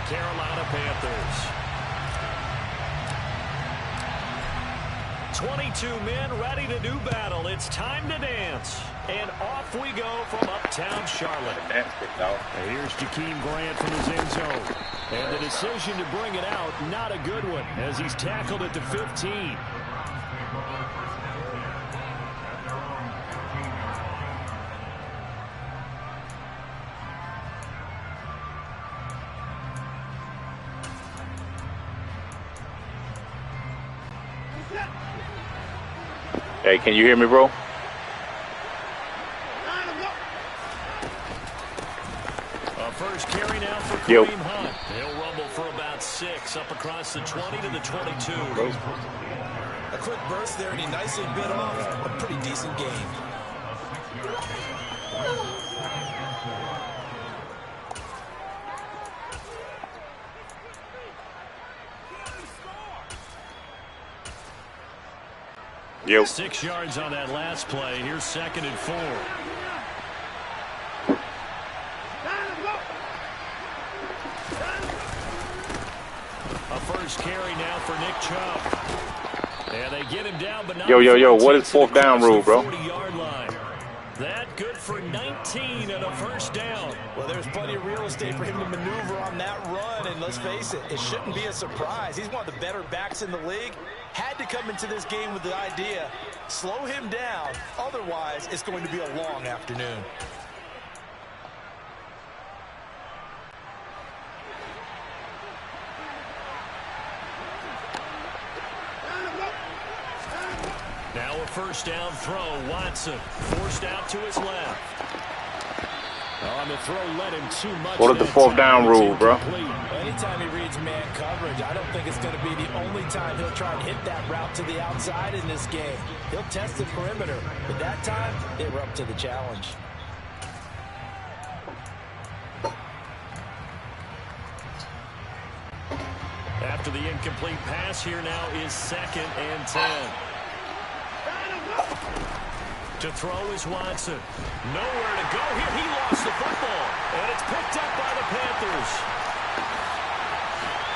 Carolina Panthers. 22 men ready to do battle. It's time to dance. And off we go from uptown Charlotte. And here's Jakeem Grant from his end zone. And the decision to bring it out, not a good one, as he's tackled at the 15. Hey, can you hear me, bro? First carry now for Kareem Hunt. He'll rumble for about 6 up across the 20 to the 22. A quick burst there, and he nicely bit off a pretty decent game. Yo. 6 yards on that last play. Here's 2nd and 4. A first carry now for Nick Chubb. And they get him down, but not yo. What is 4th down rule, bro? 40-yard line. That good for 19 and a first down. Well, there's plenty of real estate for him to maneuver on that run, and let's face it, it shouldn't be a surprise. He's one of the better backs in the league. Had to come into this game with the idea, slow him down, otherwise it's going to be a long afternoon. Now a first down throw. Watson forced out to his left. On the throw, led him too much. What is the 4th down rule, bro? Anytime he reads man coverage, I don't think it's going to be the only time he'll try and hit that route to the outside in this game. He'll test the perimeter, but that time they were up to the challenge. After the incomplete pass, here now is 2nd and 10. To throw is Watson. Nowhere to go here. He lost the football. And it's picked up by the Panthers.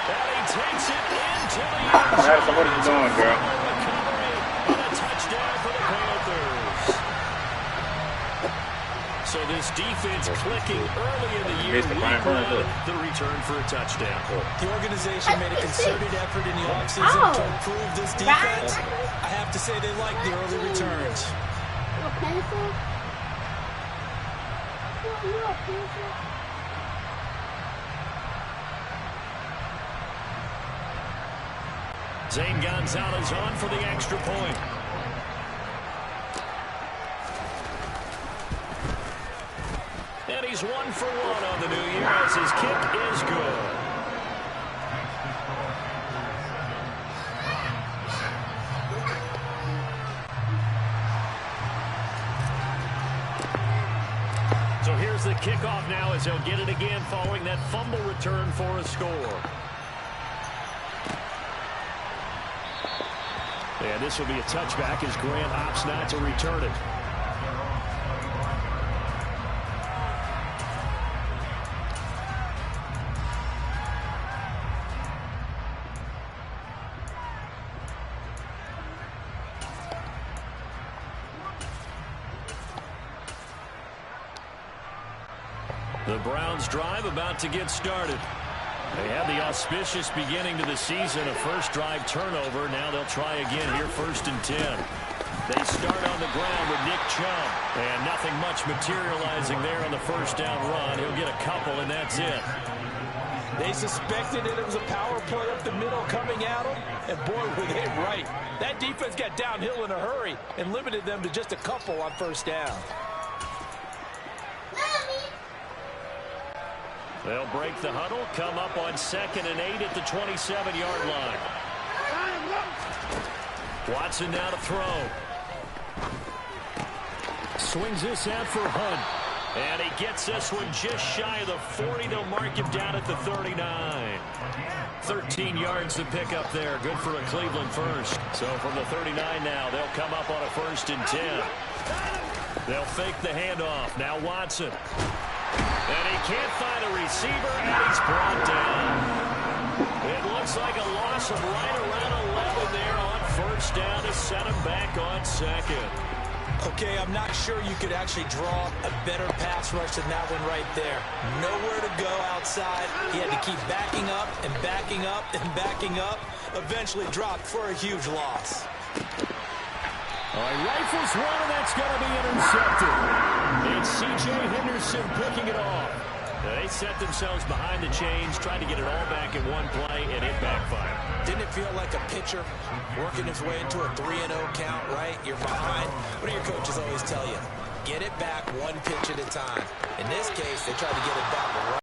And he takes it into the end zone. Madison, what are you doing, girl? And a touchdown for the Panthers. So this defense clicking early in the year. The return for a touchdown. The organization made a concerted effort in the offseason to improve this defense. I have to say they like the early returns. Zane Gonzalez on for the extra point. And he's 1 for 1 on the new year as his kick is good. So here's the kickoff now as they'll get it again following that fumble return for a score. And this will be a touchback as Grant opts not to return it. The Browns drive about to get started. They had the auspicious beginning to the season, a first drive turnover. Now they'll try again here, 1st and 10. They start on the ground with Nick Chubb. And nothing much materializing there on the first down run. He'll get a couple, and that's it. They suspected it was a power play up the middle coming at them, and boy, were they right. That defense got downhill in a hurry and limited them to just a couple on first down. They'll break the huddle, come up on 2nd and 8 at the 27-yard line. Watson now to throw. Swings this out for Hunt. And he gets this one just shy of the 40. They'll mark him down at the 39. 13 yards to pick up there. Good for a Cleveland first. So from the 39 now, they'll come up on a 1st and 10. They'll fake the handoff. Now Watson. And he can't find a receiver, and he's brought down. looks like a loss of right around 11 there on first down to set him back on second. Okay, I'm not sure you could actually draw a better pass rush than that one right there. Nowhere to go outside. He had to keep backing up and backing up and backing up. Eventually dropped for a huge loss. All right, rifles one, and that's going to be intercepted. It's C.J. Henderson picking it off. They set themselves behind the chains, trying to get it all back in one play, and it backfired. Didn't it feel like a pitcher working his way into a 3-0 count, right? You're behind. What do your coaches always tell you? Get it back one pitch at a time. In this case, they tried to get it back right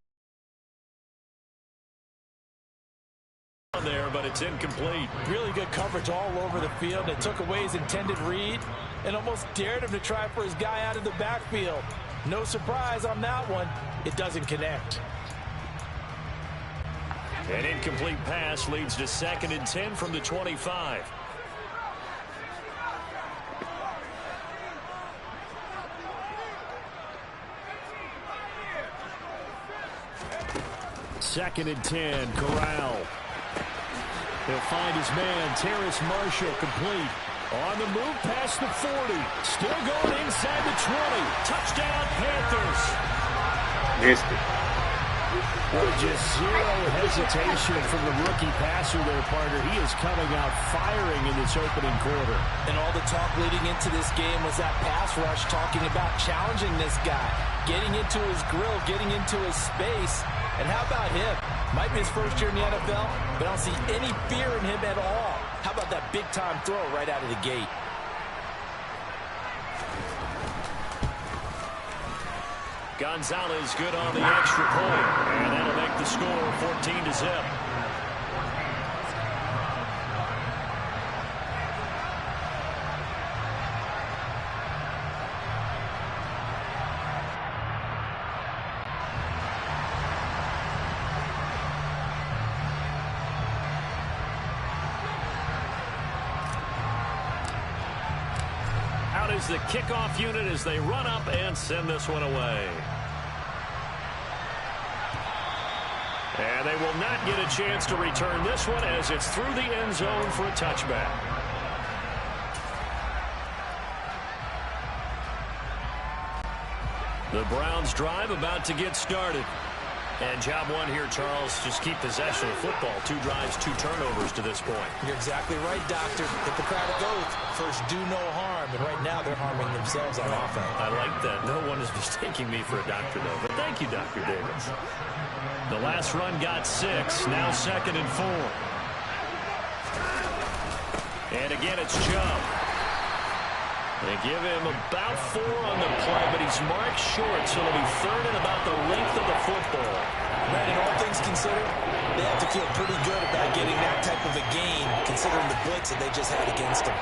there, but it's incomplete. Really good coverage all over the field. It took away his intended read and almost dared him to try for his guy out of the backfield. No surprise on that one. It doesn't connect. An incomplete pass leads to 2nd and 10 from the 25. Second and 10, Corral. He'll find his man, Terrace Marshall, complete. On the move past the 40. Still going inside the 20. Touchdown, Panthers. Missed it. With just zero hesitation from the rookie passer there, partner. He is coming out firing in this opening quarter. And all the talk leading into this game was that pass rush, talking about challenging this guy, getting into his grill, getting into his space. And how about him? Might be his first year in the NFL, but I don't see any fear in him at all. How about that big-time throw right out of the gate? Gonzalez good on the extra point, and that'll make the score 14-0. Out is the kickoff unit as they run up and send this one away. And they will not get a chance to return this one as it's through the end zone for a touchback. The Browns drive about to get started. And job one here, Charles, just keep possession of football. 2 drives, 2 turnovers to this point. You're exactly right, Doctor. Hippocratic oath. First, do no harm. And right now, they're harming themselves on offense. I like that. No one is mistaking me for a doctor, though. But thank you, Dr. Davis. The last run got 6. Now 2nd and 4. And again, it's Chubb. They give him about 4 on the play, but he's marked short, so it'll be 3rd and about the length of the football. Brandon, all things considered, they have to feel pretty good about getting that type of a gain, considering the blitz that they just had against them.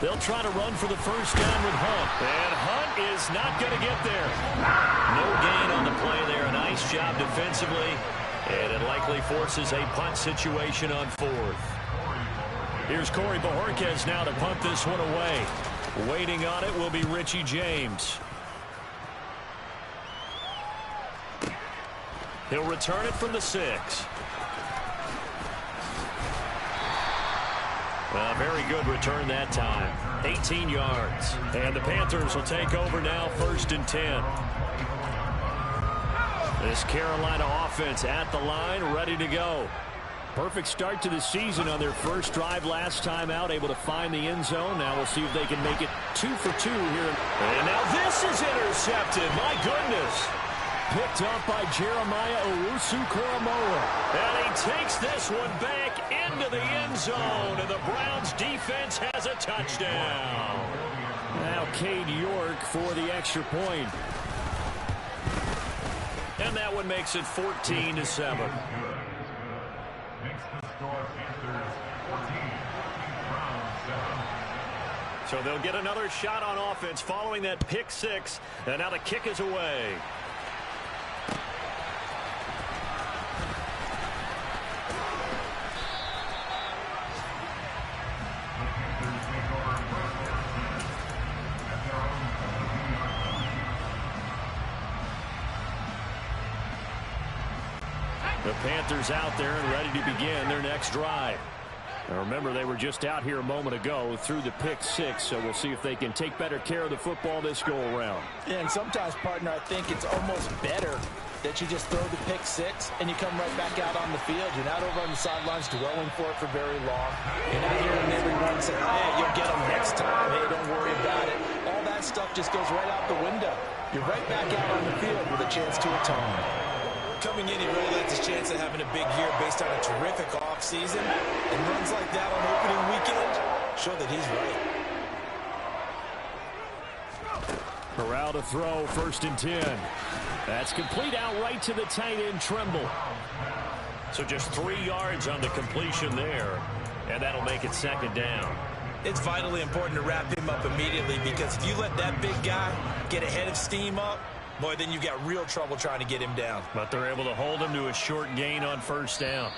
They'll try to run for the first down with Hunt. And Hunt is not going to get there. No gain on the play there. A nice job defensively. And it likely forces a punt situation on 4th. Here's Corey Bojorquez now to punt this one away. Waiting on it will be Richie James. He'll return it from the 6. A very good return that time. 18 yards. And the Panthers will take over now, 1st and 10. This Carolina offense at the line, ready to go. Perfect start to the season on their first drive last time out, able to find the end zone. Now we'll see if they can make it 2 for 2 here. And now this is intercepted. My goodness. Picked up by Jeremiah Owusu-Koramoah. And he takes this one back into the end zone. And the Browns defense has a touchdown. Now Cade York for the extra point. And that one makes it 14-7. So they'll get another shot on offense following that pick 6. And now the kick is away. The Panthers out there and ready to begin their next drive. Now remember, they were just out here a moment ago through the pick six, so we'll see if they can take better care of the football this go-around. Yeah, and sometimes, partner, I think it's almost better that you just throw the pick six and you come right back out on the field. You're not over on the sidelines dwelling for it for very long. You're not hearing everyone say, hey, you'll get them next time. Hey, don't worry about it. All that stuff just goes right out the window. You're right back out on the field with a chance to atone. Coming in, he really likes his chance of having a big year based on a terrific offseason. And runs like that on opening weekend show that he's right. Corral to throw, 1st and 10. That's complete out right to the tight end, Trimble. So just 3 yards on the completion there, and that'll make it 2nd down. It's vitally important to wrap him up immediately, because if you let that big guy get ahead of steam up, boy, then you've got real trouble trying to get him down. But they're able to hold him to a short gain on 1st down.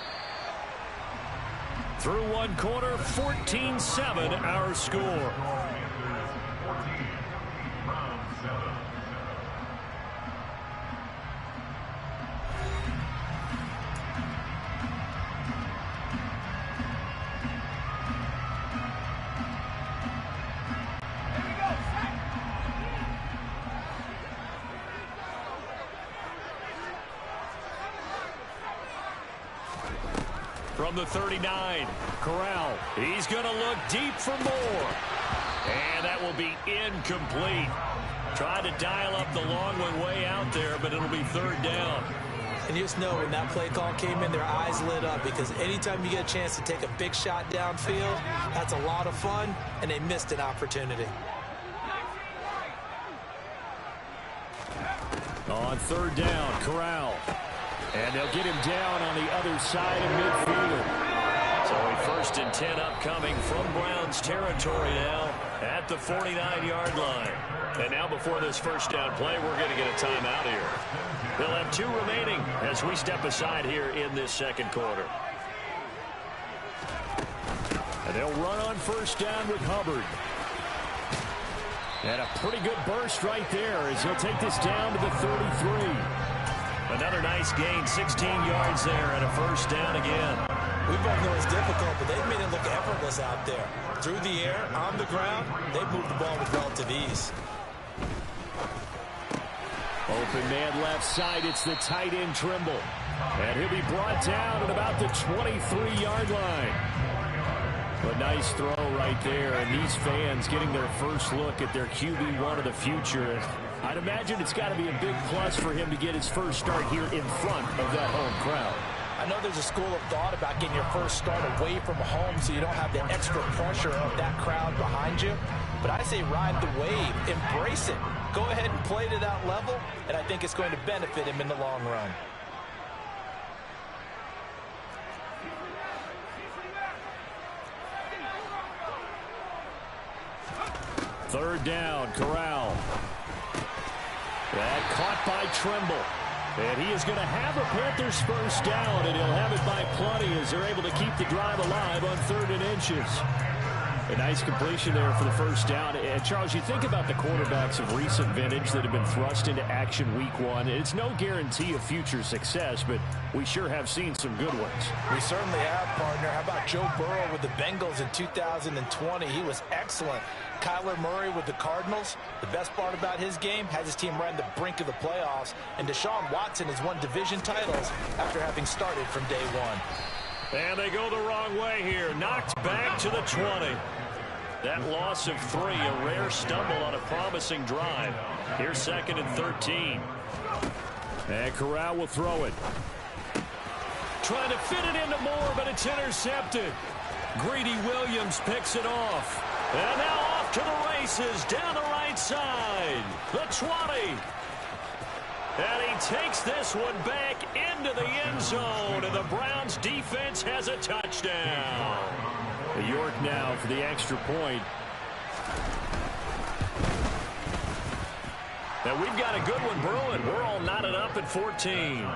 Through 1 quarter, 14-7 our score. From the 39, Corral. He's going to look deep for more. And that will be incomplete. Tried to dial up the long one way out there, but it'll be 3rd down. And you just know when that play call came in, their eyes lit up, because anytime you get a chance to take a big shot downfield, that's a lot of fun, and they missed an opportunity. On 3rd down, Corral. And they'll get him down on the other side of midfield. So a 1st and 10 upcoming from Browns territory now at the 49-yard line. And now before this 1st down play, we're going to get a timeout here. They'll have 2 remaining as we step aside here in this 2nd quarter. And they'll run on 1st down with Hubbard. And a pretty good burst right there as he'll take this down to the 33. Another nice gain, 16 yards there, and a 1st down again. We both know it's difficult, but they've made it look effortless out there. Through the air, on the ground, they've moved the ball with relative ease. Open man left side, it's the tight end, Trimble. And he'll be brought down at about the 23-yard line. A nice throw right there, and these fans getting their first look at their QB1 of the future. I'd imagine it's got to be a big plus for him to get his first start here in front of that home crowd. I know there's a school of thought about getting your first start away from home so you don't have the extra pressure of that crowd behind you. But I say ride the wave, embrace it. Go ahead and play to that level, and I think it's going to benefit him in the long run. Third down, Corral. That caught by Trimble. And he is going to have a Panthers first down, and he'll have it by plenty as they're able to keep the drive alive on 3rd and inches. A nice completion there for the first down. And Charles, you think about the quarterbacks of recent vintage that have been thrust into action week 1. It's no guarantee of future success, but we sure have seen some good ones. We certainly have, partner. How about Joe Burrow with the Bengals in 2020? He was excellent. Kyler Murray with the Cardinals. The best part about his game, has his team right on the brink of the playoffs. And Deshaun Watson has won division titles after having started from day 1. And they go the wrong way here. Knocked back to the 20. That loss of 3, a rare stumble on a promising drive. Here's 2nd and 13. And Corral will throw it. Trying to fit it into Moore, but it's intercepted. Greedy Williams picks it off. And now off to the races, down the right side. The 20. And he takes this one back into the end zone, and the Browns defense has a touchdown. York now for the extra point. Now we've got a good one brewing. We're all knotted up at 14.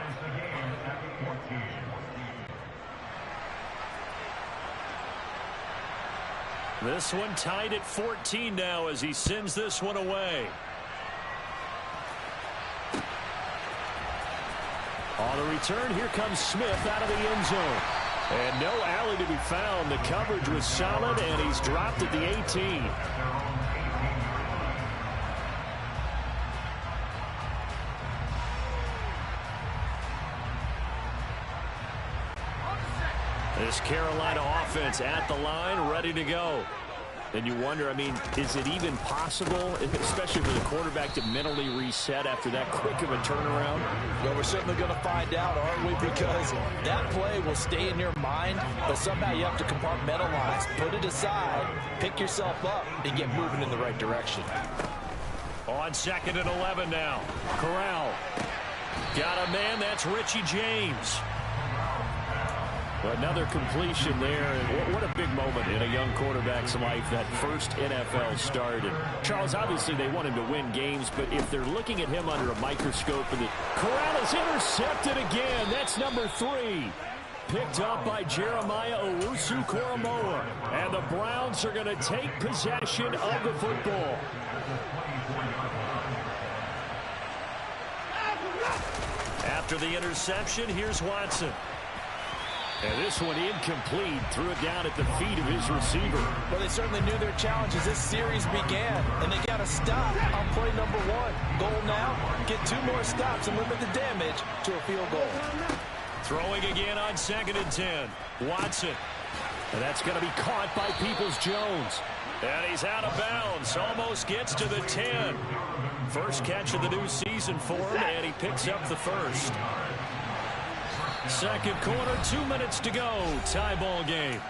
This one tied at 14 now as he sends this one away. On the return, here comes Smith out of the end zone. And no alley to be found. The coverage was solid, and he's dropped at the 18. This Carolina offense at the line, ready to go. And you wonder, I mean, is it even possible, especially for the quarterback, to mentally reset after that quick of a turnaround? Well, we're certainly going to find out, aren't we? Because that play will stay in your mind, but somehow you have to compartmentalize, put it aside, pick yourself up, and get moving in the right direction. On 2nd and 11 now. Corral. Got a man, that's Richie James. Another completion there, and what a big moment in a young quarterback's life, that first NFL start. And Charles, obviously they want him to win games, but if they're looking at him under a microscope, and Corral is intercepted again. That's number 3. Picked up by Jeremiah Owusu-Koramoah. And the Browns are going to take possession of the football. After the interception, here's Watson. And this one incomplete. Threw it down at the feet of his receiver. Well, they certainly knew their challenge as this series began, and they got to stop on play number 1. Goal now, get 2 more stops and limit the damage to a field goal. Throwing again on 2nd and 10. Watson. And that's going to be caught by Peoples-Jones. And he's out of bounds. Almost gets to the 10. First catch of the new season for him, and he picks up the first. Second quarter, 2 minutes to go. Tie ball game.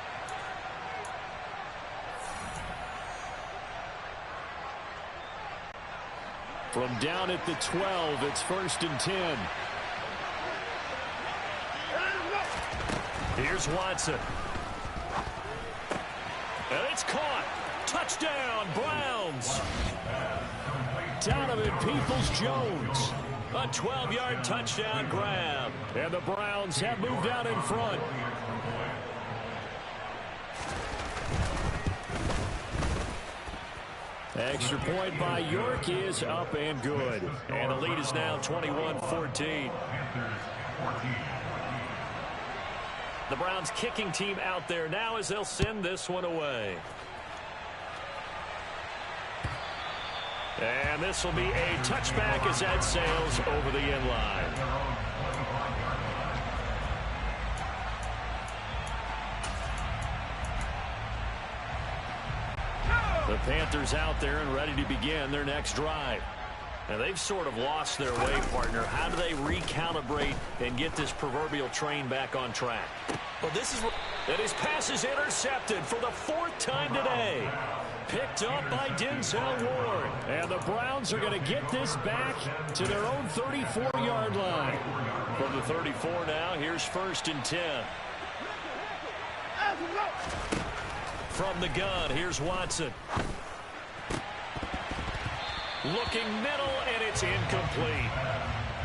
From down at the 12, it's 1st and 10. Here's Watson. And it's caught. Touchdown, Browns. Donovan Peoples-Jones. A 12-yard touchdown grab. And the Browns have moved out in front. Extra point by York is up and good. And the lead is now 21-14. The Browns kicking team out there now as they'll send this one away. And this will be a touchback as that sails over the end line. The Panthers out there and ready to begin their next drive. Now they've sort of lost their way, partner. How do they recalibrate and get this proverbial train back on track? Well, this is what... And his pass is intercepted for the 4th time today. Picked up by Denzel Ward. And the Browns are going to get this back to their own 34-yard line. From the 34 now, here's 1st and 10. From the gun, here's Watson. Looking middle, and it's incomplete.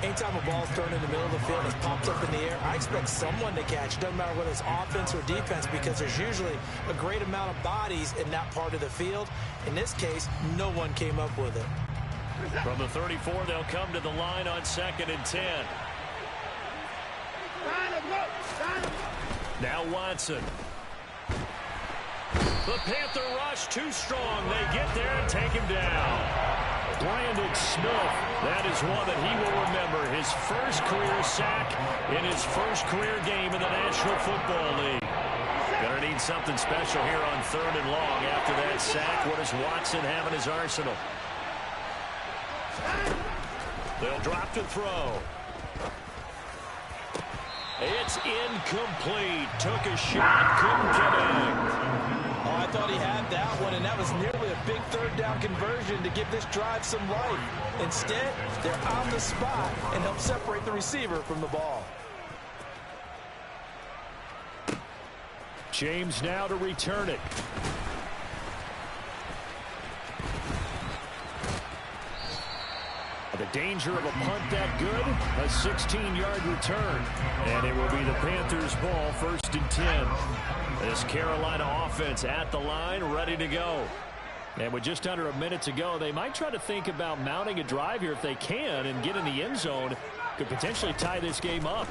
Anytime a ball's thrown in the middle of the field and it's popped up in the air, I expect someone to catch. It doesn't matter whether it's offense or defense, because there's usually a great amount of bodies in that part of the field. In this case, no one came up with it. From the 34, they'll come to the line on 2nd and 10. Now Watson. The Panther rush too strong. They get there and take him down. Brandon Smith, that is one that he will remember. His first career sack in his first career game in the National Football League. Gonna need something special here on 3rd and long. After that sack, what does Watson have in his arsenal? They'll drop to throw. It's incomplete. Took a shot, couldn't connect. Oh, I thought he had that one, and that was nearly a big 3rd down conversion to give this drive some life. Instead, they're on the spot and help separate the receiver from the ball. James now to return it. The danger of a punt that good, a 16-yard return. And it will be the Panthers' ball, 1st and 10. This Carolina offense at the line, ready to go. And with just under a minute to go, they might try to think about mounting a drive here if they can and get in the end zone. Could potentially tie this game up.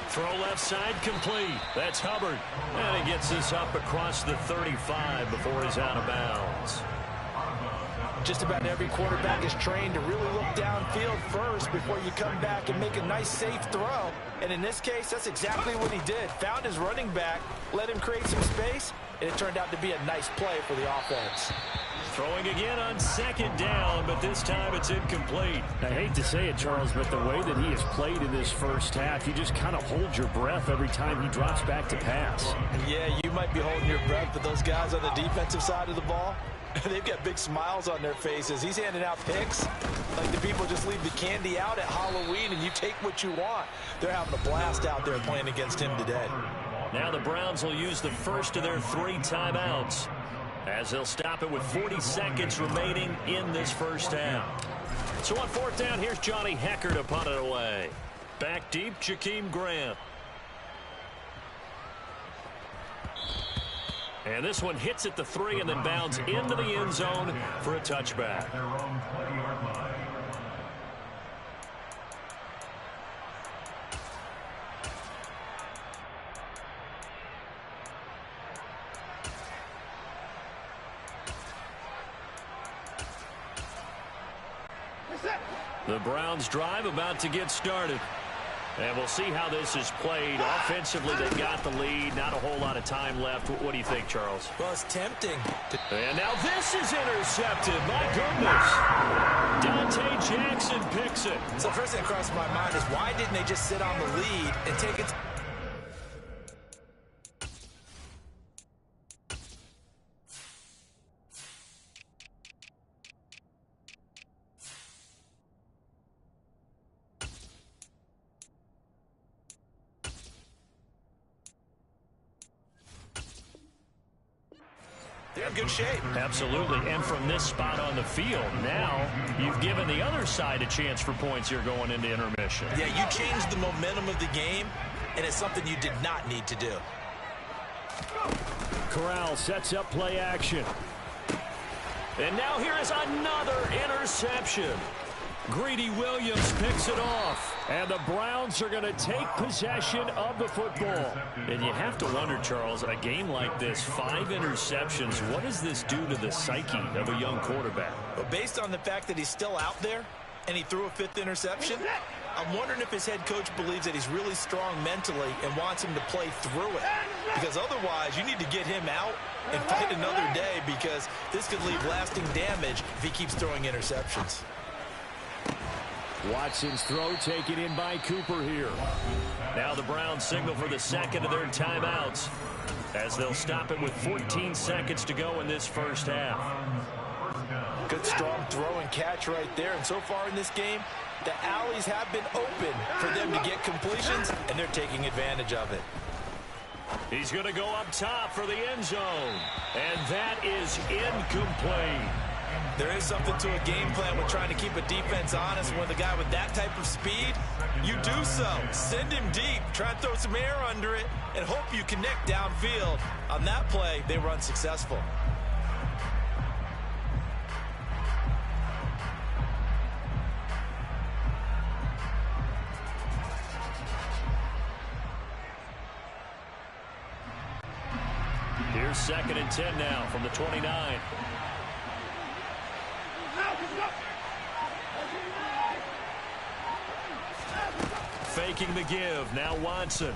Throw left side complete. That's Hubbard. And he gets this up across the 35 before he's out of bounds. Just about every quarterback is trained to really look downfield first before you come back and make a nice, safe throw. And in this case, that's exactly what he did. Found his running back, let him create some space, and it turned out to be a nice play for the offense. Throwing again on second down, but this time it's incomplete. I hate to say it, Charles, but the way that he has played in this first half, you just kind of hold your breath every time he drops back to pass. Yeah, you might be holding your breath, but those guys on the defensive side of the ball, they've got big smiles on their faces. He's handing out picks like the people just leave the candy out at Halloween and you take what you want. They're having a blast out there playing against him today. Now the Browns will use the first of their 3 timeouts as they'll stop it with 40 seconds remaining in this first half. So on 4th down, here's Johnny Hecker to punt it away. Back deep, Jakeem Grant. And this one hits at the 3 and then bounds into the end zone for a touchback. The Browns drive about to get started. And we'll see how this is played. Offensively, they got the lead. Not a whole lot of time left. What do you think, Charles? Well, it's tempting. And now this is intercepted. My goodness. Dante Jackson picks it. So first thing that crossed my mind is why didn't they just sit on the lead and take it? They're in good shape. Absolutely. And from this spot on the field, now you've given the other side a chance for points here going into intermission. Yeah, you changed the momentum of the game, and it's something you did not need to do. Corral sets up play action. And now here is another interception. Greedy Williams picks it off. And the Browns are going to take possession of the football. And you have to wonder, Charles, a game like this, 5 interceptions, what does this do to the psyche of a young quarterback? But based on the fact that he's still out there and he threw a 5th interception, I'm wondering if his head coach believes that he's really strong mentally and wants him to play through it. Because otherwise, you need to get him out and fight another day because this could leave lasting damage if he keeps throwing interceptions. Watson's throw taken in by Cooper here. Now the Browns signal for the second of their timeouts as they'll stop it with 14 seconds to go in this first half. Good strong throw and catch right there. And so far in this game, the alleys have been open for them to get completions, and they're taking advantage of it. He's going to go up top for the end zone. And that is incomplete. There is something to a game plan with trying to keep a defense honest. With a guy with that type of speed, you do so. Send him deep. Try and throw some air under it and hope you connect downfield. On that play, they were unsuccessful. Here's 2nd and 10 now from the 29. Faking the give. Now Watson.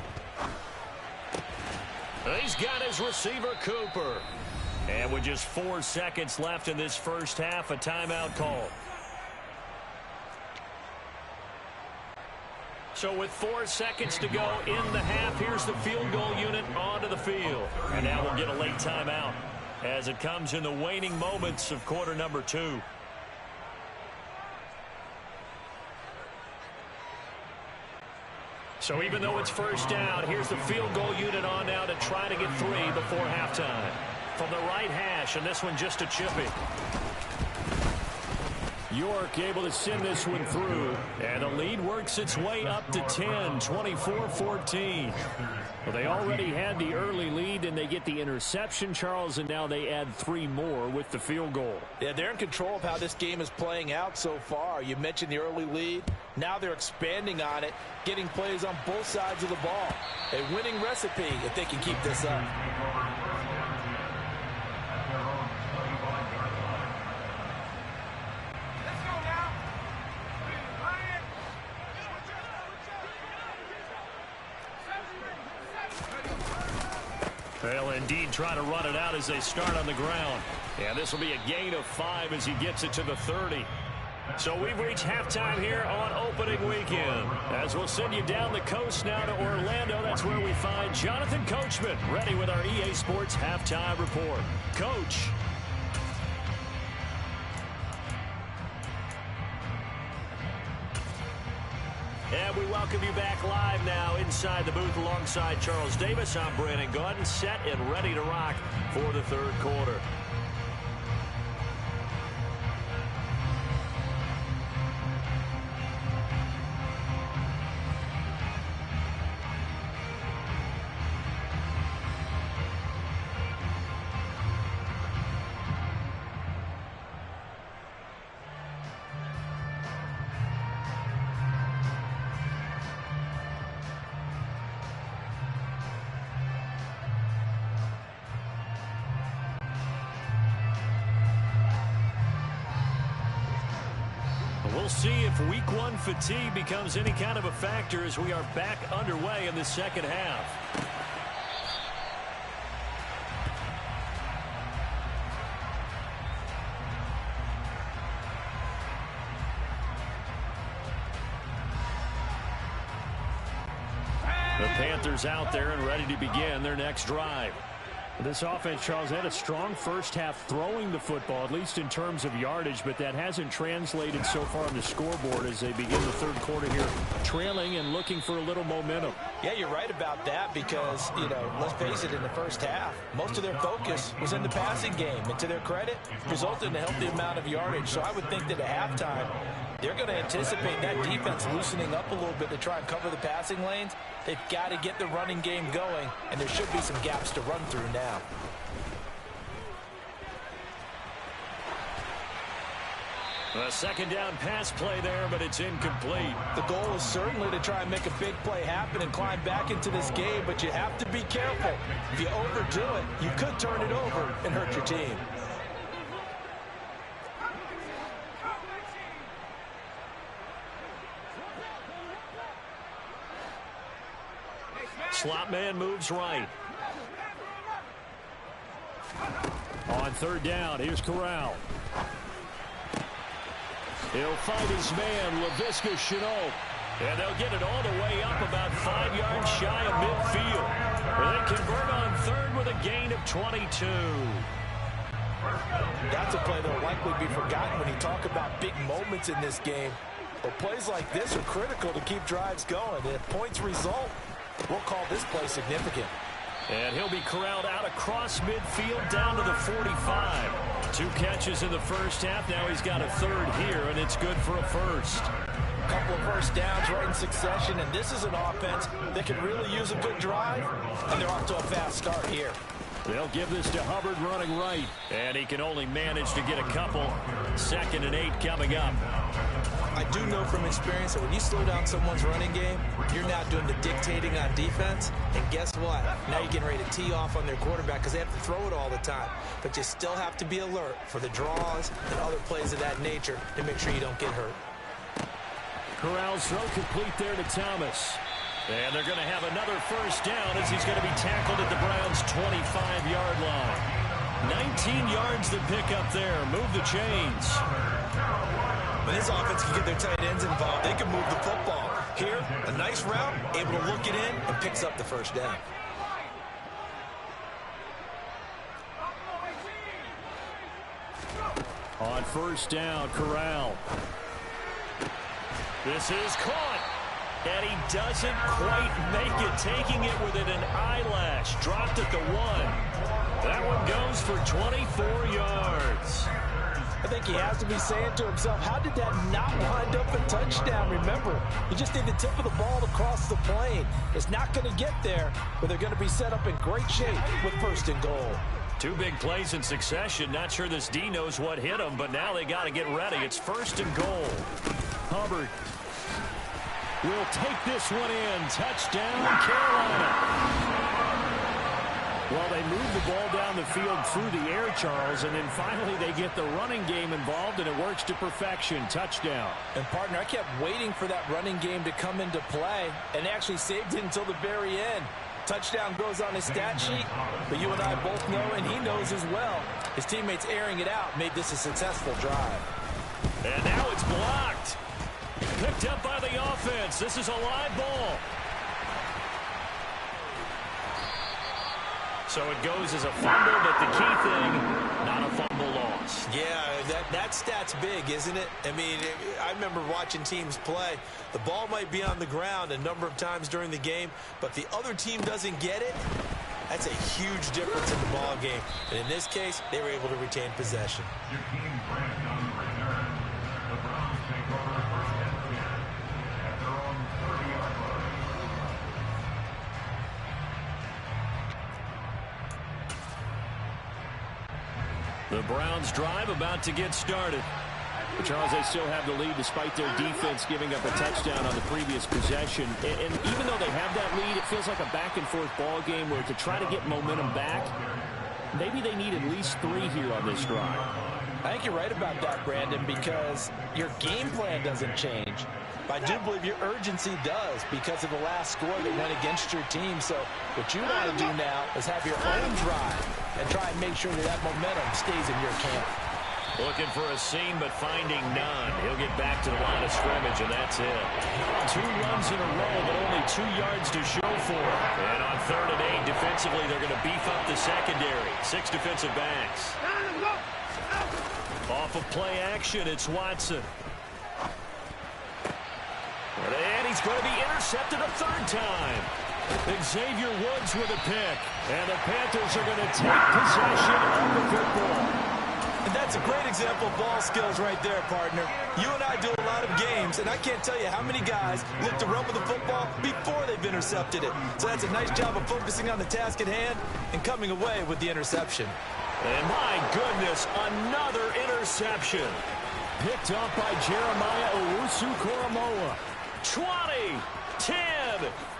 He's got his receiver, Cooper. And with just 4 seconds left in this first half, a timeout call. So with 4 seconds to go in the half, here's the field goal unit onto the field. And now we'll get a late timeout as it comes in the waning moments of quarter number 2. So even though it's first down, here's the field goal unit on now to try to get 3 before halftime. From the right hash, and this one just a chippy. York able to send this one through, and the lead works its way up to 10, 24-14. Well, they already had the early lead, and they get the interception, Charles, and now they add 3 more with the field goal. Yeah, they're in control of how this game is playing out so far. You mentioned the early lead. Now they're expanding on it, getting plays on both sides of the ball. A winning recipe if they can keep this up. They'll indeed try to run it out as they start on the ground. And this will be a gain of 5 as he gets it to the 30. So we've reached halftime here on opening weekend. As we'll send you down the coast now to Orlando, that's where we find Jonathan Coachman ready with our EA Sports Halftime Report. Coach. And we welcome you back live now inside the booth alongside Charles Davis. I'm Brandon Gaudin, set and ready to rock for the third quarter. We'll see if week 1 fatigue becomes any kind of a factor as we are back underway in the second half. The Panthers out there and ready to begin their next drive. This offense, Charles, had a strong first half throwing the football, at least in terms of yardage, but that hasn't translated so far on the scoreboard as they begin the third quarter here, trailing and looking for a little momentum. Yeah, you're right about that because, let's face it, in the first half, most of their focus was in the passing game. And to their credit, resulted in a healthy amount of yardage. So I would think that at halftime, they're going to anticipate that defense loosening up a little bit to try and cover the passing lanes. They've got to get the running game going, and there should be some gaps to run through now. A second down pass play there, but it's incomplete. The goal is certainly to try and make a big play happen and climb back into this game, but you have to be careful. If you overdo it, you could turn it over and hurt your team. Slot man moves right. On third down, here's Corral. He'll find his man, Laviska Shenault. And they'll get it all the way up about 5 yards shy of midfield. They convert on third with a gain of 22. That's a play that will likely be forgotten when you talk about big moments in this game. But plays like this are critical to keep drives going. And if points result, we'll call this play significant. And he'll be corralled out across midfield down to the 45. 2 catches in the first half. Now he's got a third here, and it's good for a first. A couple of first downs right in succession, and this is an offense that can really use a good drive, and they're off to a fast start here. They'll give this to Hubbard running right, and he can only manage to get a couple. 2nd and 8 coming up. I do know from experience that when you slow down someone's running game, you're not doing the dictating on defense. And guess what? Now you're getting ready to tee off on their quarterback because they have to throw it all the time. But you still have to be alert for the draws and other plays of that nature to make sure you don't get hurt. Corral's throw complete there to Thomas. And they're going to have another first down as he's going to be tackled at the Browns' 25-yard line. 19 yards to pick up there. Move the chains. When this offense can get their tight ends involved, they can move the football. Here, a nice route, able to look it in, and picks up the first down. On first down, Corral. This is caught. And he doesn't quite make it, taking it within an eyelash. Dropped at the 1. That one goes for 24 yards. I think he has to be saying to himself, how did that not wind up a touchdown? Remember, you just need the tip of the ball to cross the plane. It's not going to get there, but they're going to be set up in great shape with 1st and goal. 2 big plays in succession. Not sure this D knows what hit him, but now they got to get ready. It's 1st and goal. Hubbard will take this one in. Touchdown, Carolina. Well, they move the ball down the field through the air, Charles, and then finally they get the running game involved, and it works to perfection. Touchdown. And, partner, I kept waiting for that running game to come into play, and actually saved it until the very end. Touchdown goes on his stat sheet, but you and I both know, and he knows as well, his teammates airing it out made this a successful drive. And now it's blocked. Picked up by the offense. This is a live ball. So it goes as a fumble, but the key thing, not a fumble loss. Yeah, that stat's big, isn't it? I mean, I remember watching teams play. The ball might be on the ground a number of times during the game, but if the other team doesn't get it, that's a huge difference in the ball game. And in this case, they were able to retain possession. Your team brings down the return. The Browns take over 1st and 10 at their own 30-yard line. The Browns drive about to get started. But Charles, they still have the lead despite their defense giving up a touchdown on the previous possession. And even though they have that lead, it feels like a back-and-forth ball game where to try to get momentum back, maybe they need at least 3 here on this drive. I think you're right about that, Brandon, because your game plan doesn't change. But I do believe your urgency does because of the last score that went against your team. So what you want to do now is have your own drive and try and make sure that momentum stays in your camp. Looking for a seam, but finding none. He'll get back to the line of scrimmage, and that's it. 2 runs in a row, but only 2 yards to show for it. And on 3rd and 8, defensively, they're going to beef up the secondary. 6 defensive backs. Off of play action, it's Watson. And he's going to be intercepted a 3rd time. Xavier Woods with a pick. And the Panthers are going to take possession of the football. And that's a great example of ball skills right there, partner. You and I do a lot of games, and I can't tell you how many guys look to run with the football before they've intercepted it. So that's a nice job of focusing on the task at hand and coming away with the interception. And my goodness, another interception. Picked up by Jeremiah Owusu-Koramoah. 20, 10,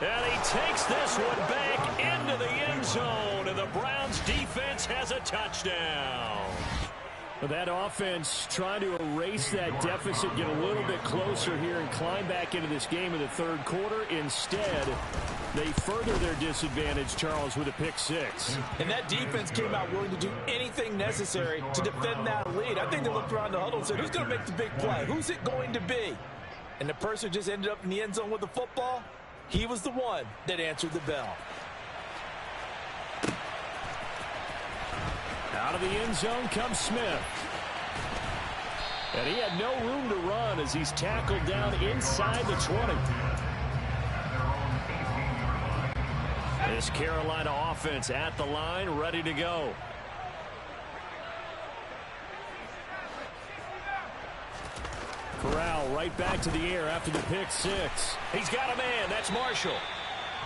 and he takes this one back into the end zone, and the Browns defense has a touchdown. That offense trying to erase that deficit, get a little bit closer here and climb back into this game in the 3rd quarter. Instead, they further their disadvantage, Charles, with a pick 6. And that defense came out willing to do anything necessary to defend that lead. I think they looked around the huddle and said, who's going to make the big play? Who's it going to be? And the person just ended up in the end zone with the football. He was the one that answered the bell. Out of the end zone comes Smith. And he had no room to run as he's tackled down inside the 20. This Carolina offense at the line, ready to go. Corral right back to the air after the pick 6. He's got a man. That's Marshall.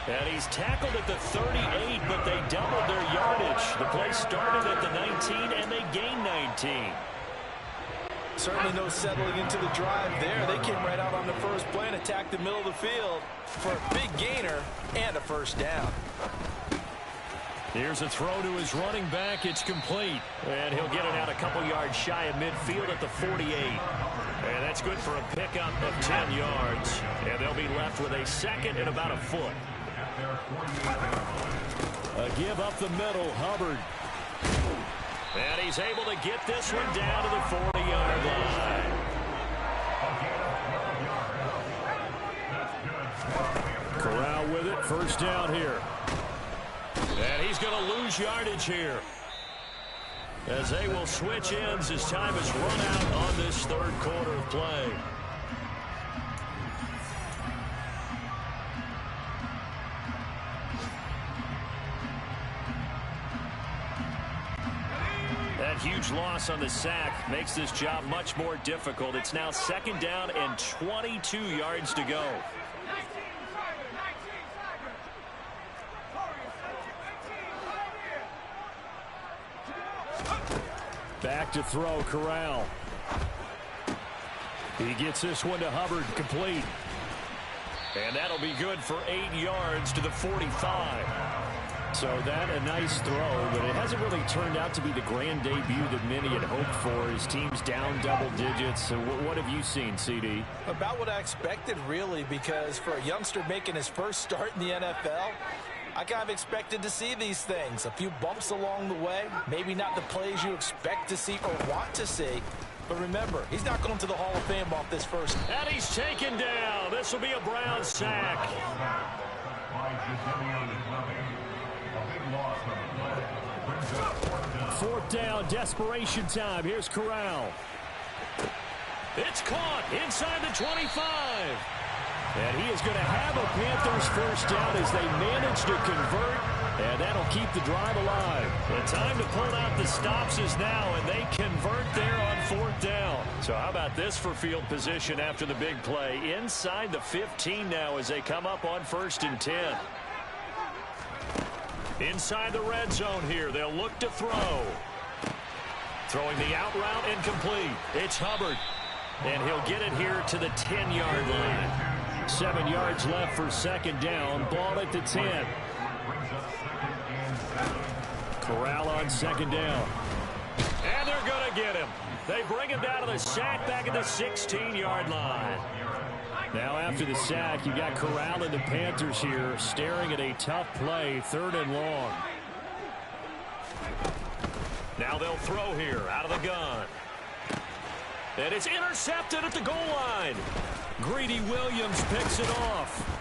And he's tackled at the 38, but they doubled their yardage. The play started at the 19, and they gained 19. Certainly no settling into the drive there. They came right out on the first play and attacked the middle of the field for a big gainer and a 1st down. Here's a throw to his running back. It's complete. And he'll get it out a couple yards shy of midfield at the 48. And that's good for a pickup of 10 yards. And they'll be left with a 2nd and about a foot. A give up the middle, Hubbard. And he's able to get this one down to the 40-yard line. Corral with it, 1st down here. And he's going to lose yardage here, as they will switch ends as time has run out on this 3rd quarter of play. That huge huge loss on the sack. Makes this job much more difficult. It's now 2nd down and 22 yards to go. Back to throw, Corral. He gets this one to Hubbard, complete. And that'll be good for 8 yards to the 45. So that a nice throw, but it hasn't really turned out to be the grand debut that many had hoped for. His team's down double digits. So what have you seen, CD? About what I expected, really, because for a youngster making his first start in the NFL, I kind of expected to see these things. A few bumps along the way, maybe not the plays you expect to see or want to see. But remember, he's not going to the Hall of Fame off this first. And he's taken down. This will be a Brown sack. 4th down, desperation time. Here's Corral. It's caught inside the 25. And he is going to have a Panthers first down as they manage to convert, and that'll keep the drive alive. The time to pull out the stops is now, and they convert there on 4th down. So how about this for field position after the big play? Inside the 15 now as they come up on 1st and 10. Inside the red zone here, they'll look to throw. Throwing the out route incomplete. It's Hubbard, and he'll get it here to the 10-yard line. 7 yards left for 2nd down. Ball at the 10. Corral on 2nd down. And they're going to get him. They bring him down to the sack back at the 16-yard line. Now after the sack, you got Corral and the Panthers here staring at a tough play, 3rd and long. Now they'll throw here out of the gun. And it's intercepted at the goal line. Greedy Williams picks it off.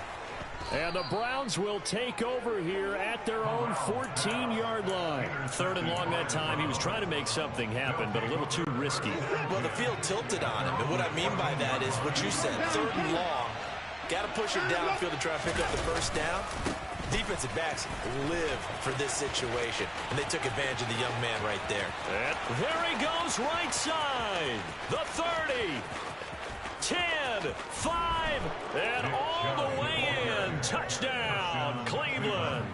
And the Browns will take over here at their own 14-yard line. 3rd and long that time. He was trying to make something happen, but a little too risky. Well, the field tilted on him, and what I mean by that is what you said, 3rd and long. Got to push it downfield to try to pick up the first down. Defensive backs live for this situation, and they took advantage of the young man right there. And there he goes, right side. The 30. 10, 5, and all the way in. Touchdown, Cleveland.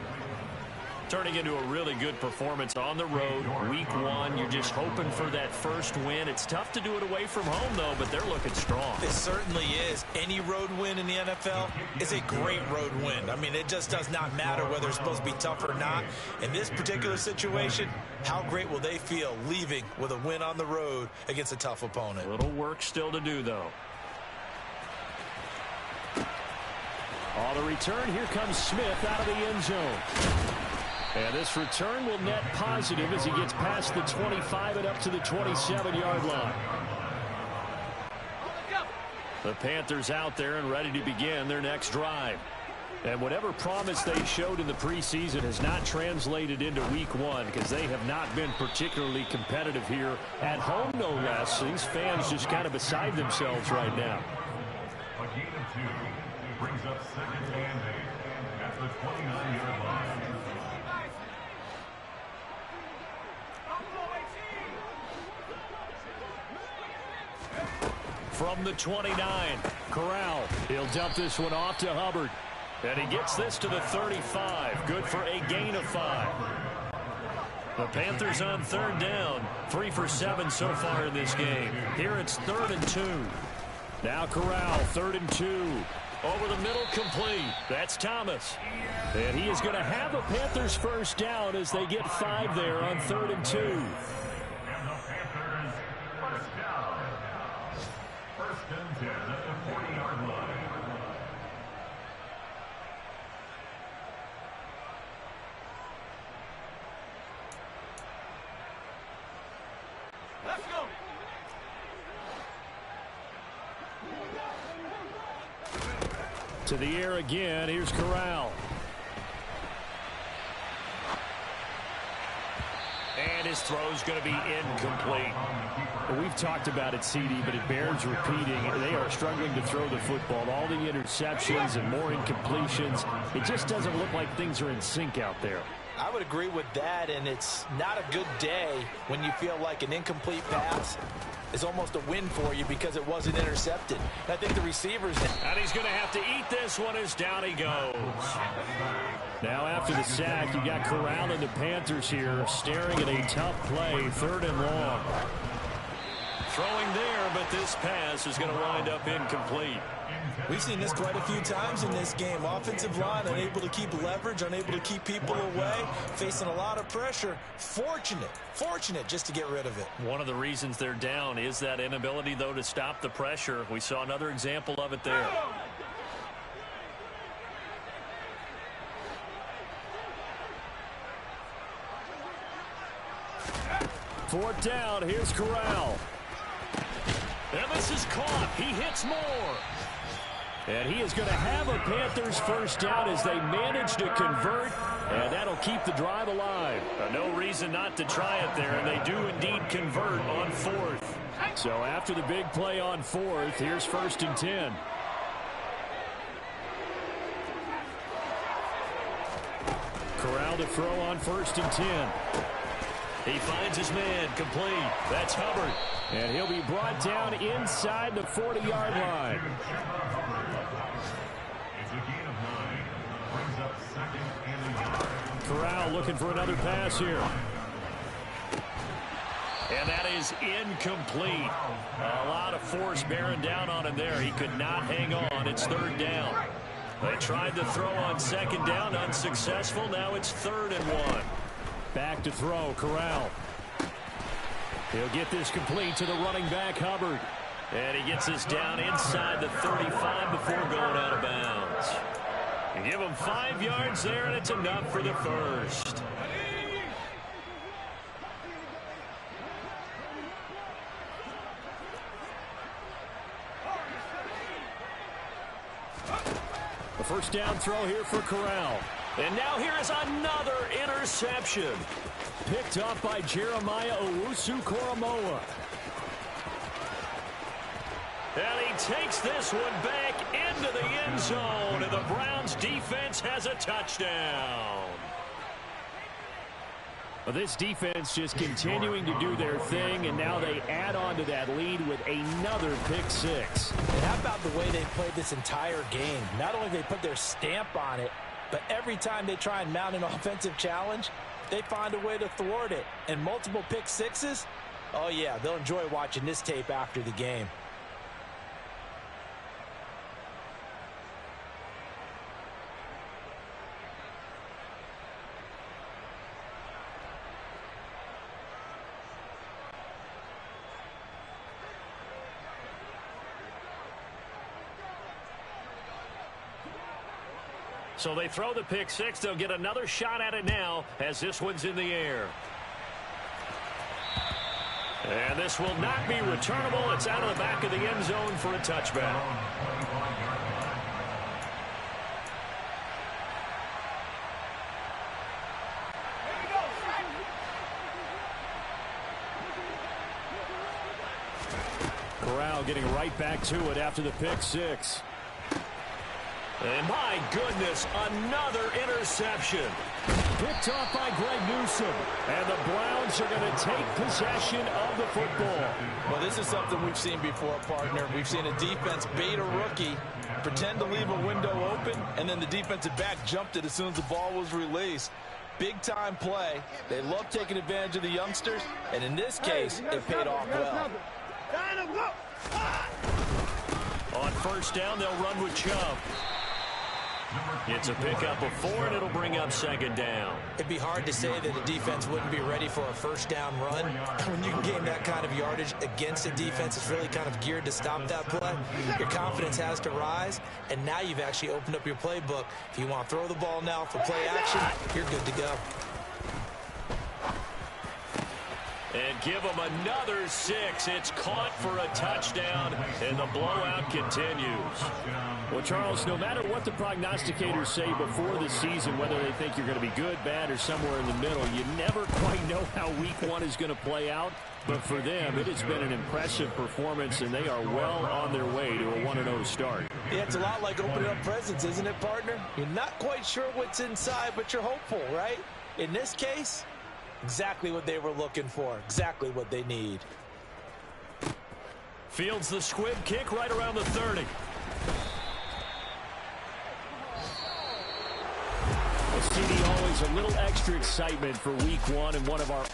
Turning into a really good performance on the road. Week 1, you're just hoping for that first win. It's tough to do it away from home, though, but they're looking strong. It certainly is. Any road win in the NFL is a great road win. I mean, it just does not matter whether it's supposed to be tough or not. In this particular situation, how great will they feel leaving with a win on the road against a tough opponent? A little work still to do, though. On the return, here comes Smith out of the end zone. And this return will net positive as he gets past the 25 and up to the 27-yard line. The Panthers out there and ready to begin their next drive. And whatever promise they showed in the preseason has not translated into week 1 because they have not been particularly competitive here at home, no less. These fans just kind of beside themselves right now. A gain of 2 brings up 2nd and 8 at the 29-yard line. From the 29, Corral, he'll dump this one off to Hubbard. and he gets this to the 35. Good for a gain of 5. The Panthers on 3rd down. 3 for 7 so far in this game. Here it's 3rd and 2. Now Corral, 3rd and 2. Over the middle, complete. That's Thomas. And he is going to have a Panthers first down as they get 5 there on 3rd and 2. And the Panthers first down. 1st and 10 at the 40-yard line. Let's go. To the air again. Here's Corral. And his throw's going to be incomplete. Well, we've talked about it, CD, but it bears repeating. They are struggling to throw the football. All the interceptions and more incompletions. It just doesn't look like things are in sync out there. I would agree with that, and it's not a good day when you feel like an incomplete pass is almost a win for you because it wasn't intercepted. And I think the receivers... And he's going to have to eat this one as down he goes. Now after the sack, you got Corral and the Panthers here staring at a tough play, 3rd and long. Throwing there, but this pass is going to wind up incomplete. We've seen this quite a few times in this game. Offensive line unable to keep leverage, unable to keep people away, facing a lot of pressure. Fortunate just to get rid of it. One of the reasons they're down is that inability, though, to stop the pressure. We saw another example of it there. Fourth down, here's Corral. And this is caught. He hits more. And he is going to have a Panthers first down as they manage to convert, and that'll keep the drive alive. No reason not to try it there, and they do indeed convert on 4th. So after the big play on 4th, here's 1st and 10. Corral to throw on 1st and 10. He finds his man, complete. That's Hubbard. And he'll be brought down inside the 40-yard line. Corral looking for another pass here. And that is incomplete. A lot of force bearing down on him there. He could not hang on. It's 3rd down. They tried to throw on 2nd down, unsuccessful. Now it's 3rd and 1. Back to throw, Corral. He'll get this complete to the running back, Hubbard. And he gets this down inside the 35 before going out of bounds. You give him 5 yards there, and it's enough for the first. The first down throw here for Corral. And now here is another interception. Picked up by Jeremiah Owusu-Koramoah. And he takes this one back into the end zone, and the Browns defense has a touchdown. Well, this defense just continuing to do their thing, and now they add on to that lead with another pick 6. And how about the way they played this entire game? Not only did they put their stamp on it, but every time they try and mount an offensive challenge, they find a way to thwart it. And multiple pick 6s, oh yeah, they'll enjoy watching this tape after the game. So they throw the pick 6. They'll get another shot at it now as this one's in the air. And this will not be returnable. It's out of the back of the end zone for a touchback. Corral getting right back to it after the pick 6. And my goodness, another interception. Picked off by Greg Newsome. And the Browns are going to take possession of the football. Well, this is something we've seen before, partner. We've seen a defense bait a rookie, pretend to leave a window open, and then the defensive back jumped it as soon as the ball was released. Big-time play. They love taking advantage of the youngsters, and in this case, it paid off well. On first down, they'll run with Chubb. It's a pickup of 4, and it'll bring up 2nd down. It'd be hard to say that a defense wouldn't be ready for a first down run. When you can gain that kind of yardage against a defense that's really kind of geared to stop that play, your confidence has to rise, and now you've actually opened up your playbook. If you want to throw the ball now for play action, you're good to go. And give them another 6. It's caught for a touchdown, and the blowout continues. Well, Charles, no matter what the prognosticators say before the season, whether they think you're going to be good, bad, or somewhere in the middle, you never quite know how week 1 is going to play out. But for them, it has been an impressive performance, and they are well on their way to a 1-0 start. Yeah, it's a lot like opening up presents, isn't it, partner? You're not quite sure what's inside, but you're hopeful, right? In this case, exactly what they were looking for, exactly what they need. Fields the squib kick right around the 30. Well, CD, always a little extra excitement for week one and one of our